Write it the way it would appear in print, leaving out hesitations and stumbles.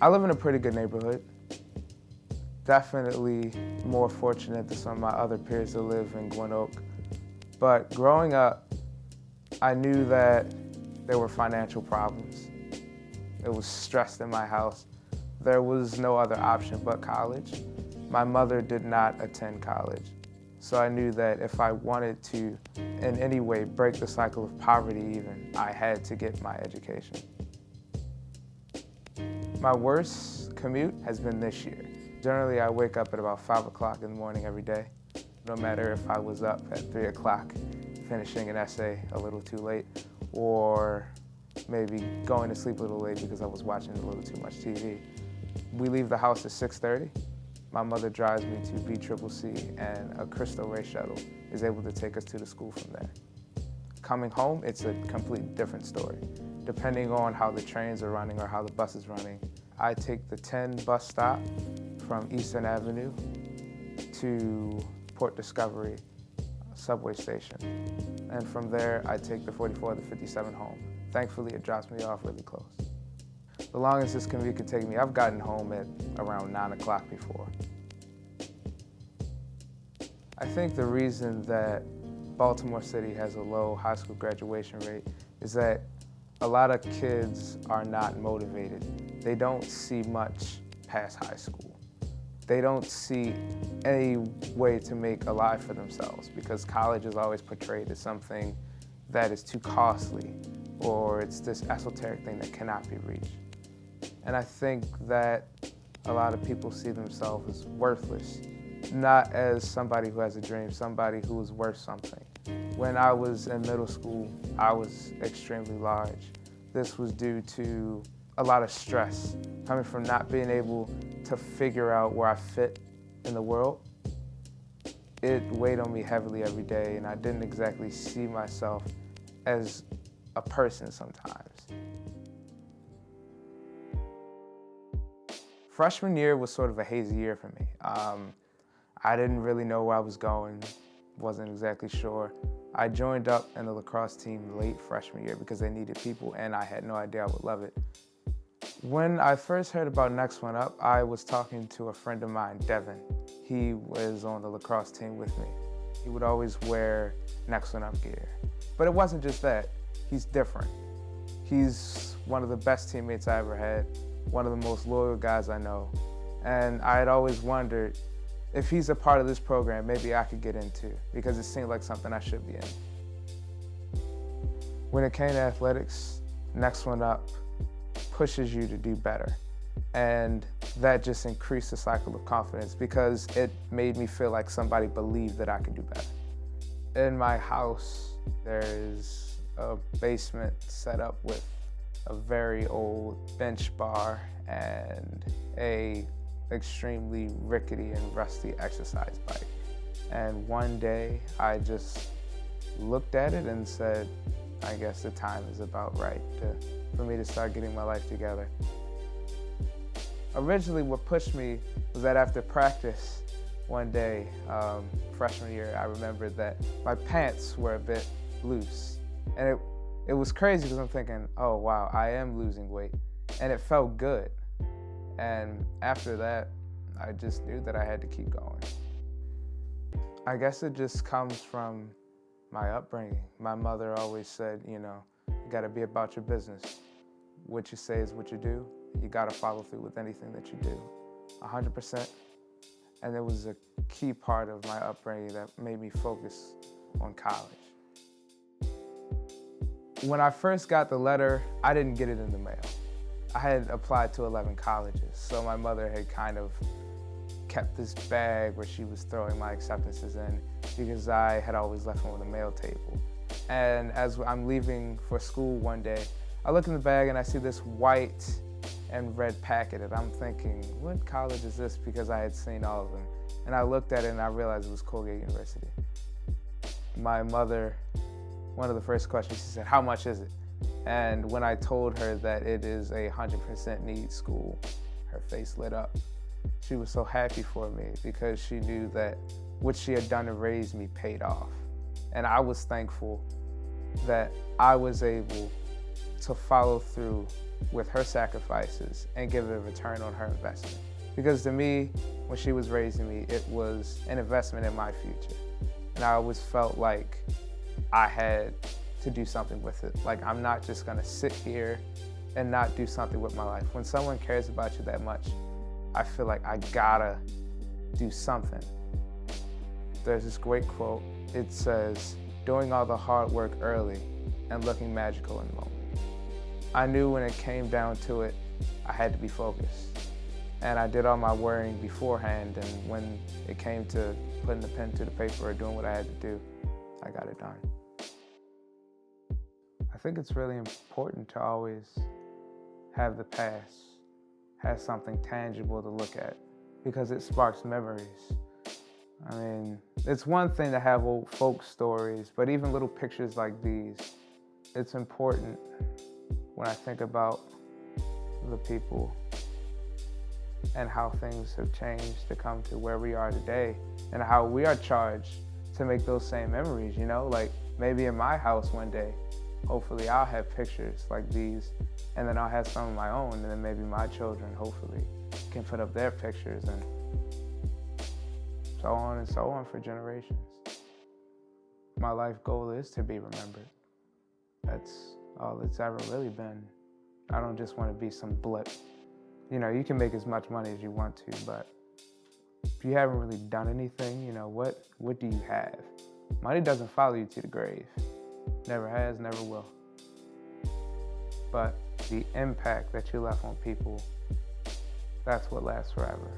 I live in a pretty good neighborhood. Definitely more fortunate than some of my other peers that live in Glen Oak. But growing up, I knew that there were financial problems. It was stressed in my house. There was no other option but college. My mother did not attend college. So I knew that if I wanted to, in any way, break the cycle of poverty even, I had to get my education. My worst commute has been this year. Generally, I wake up at about 5 o'clock in the morning every day, no matter if I was up at 3 o'clock finishing an essay a little too late, or maybe going to sleep a little late because I was watching a little too much TV. We leave the house at 6:30. My mother drives me to BCCC, and a Crystal Ray shuttle is able to take us to the school from there. Coming home, it's a completely different story. Depending on how the trains are running or how the bus is running, I take the 10 bus stop from Eastern Avenue to Port Discovery subway station. And from there, I take the 44 or the 57 home. Thankfully, it drops me off really close. The longest this commute could take me, I've gotten home at around 9 o'clock before. I think the reason that Baltimore City has a low high school graduation rate is that a lot of kids are not motivated. They don't see much past high school. They don't see any way to make a life for themselves because college is always portrayed as something that is too costly, or it's this esoteric thing that cannot be reached. And I think that a lot of people see themselves as worthless, not as somebody who has a dream, somebody who is worth something. When I was in middle school, I was extremely large. This was due to a lot of stress, coming from not being able to figure out where I fit in the world. It weighed on me heavily every day, and I didn't exactly see myself as a person sometimes. Freshman year was sort of a hazy year for me. I didn't really know where I was going, wasn't exactly sure. I joined up in the lacrosse team late freshman year because they needed people, and I had no idea I would love it. When I first heard about Next One Up, I was talking to a friend of mine, Devin. He was on the lacrosse team with me. He would always wear Next One Up gear. But it wasn't just that, he's different. He's one of the best teammates I ever had, one of the most loyal guys I know. And I had always wondered, if he's a part of this program, maybe I could get into, because it seemed like something I should be in. When it came to athletics, Next One Up pushes you to do better. And that just increased the cycle of confidence because it made me feel like somebody believed that I could do better. In my house, there's a basement set up with a very old bench bar and a extremely rickety and rusty exercise bike. And one day I just looked at it and said, I guess the time is about right for me to start getting my life together. Originally what pushed me was that after practice one day, freshman year, I remembered that my pants were a bit loose. And it was crazy because I'm thinking, oh wow, I am losing weight. And it felt good. And after that, I just knew that I had to keep going. I guess it just comes from my upbringing. My mother always said, you gotta be about your business. What you say is what you do. You gotta follow through with anything that you do, 100%. And it was a key part of my upbringing that made me focus on college. When I first got the letter, I didn't get it in the mail. I had applied to 11 colleges, so my mother had kind of kept this bag where she was throwing my acceptances in because I had always left them on the mail table. And as I'm leaving for school one day, I look in the bag and I see this white and red packet, and I'm thinking, what college is this? Because I had seen all of them. And I looked at it and I realized it was Colgate University. My mother, one of the first questions, she said, how much is it? And when I told her that it is a 100% need school, her face lit up. She was so happy for me because she knew that what she had done to raise me paid off. And I was thankful that I was able to follow through with her sacrifices and give a return on her investment. Because to me, when she was raising me, it was an investment in my future. And I always felt like I had to do something with it. Like, I'm not just gonna sit here and not do something with my life. When someone cares about you that much, I feel like I gotta do something. There's this great quote. It says, doing all the hard work early and looking magical in the moment. I knew when it came down to it, I had to be focused. And I did all my worrying beforehand, and when it came to putting the pen to the paper or doing what I had to do, I got it done. I think it's really important to always have the past, have something tangible to look at, because it sparks memories. I mean, it's one thing to have old folk stories, but even little pictures like these, it's important when I think about the people and how things have changed to come to where we are today, and how we are charged to make those same memories, you know? Like, maybe in my house one day, hopefully I'll have pictures like these, and then I'll have some of my own, and then maybe my children, hopefully, can put up their pictures, and so on for generations. My life goal is to be remembered. That's all it's ever really been. I don't just want to be some blip. You know, you can make as much money as you want to, but if you haven't really done anything, you know, what do you have? Money doesn't follow you to the grave. Never has, never will. But the impact that you left on people, that's what lasts forever.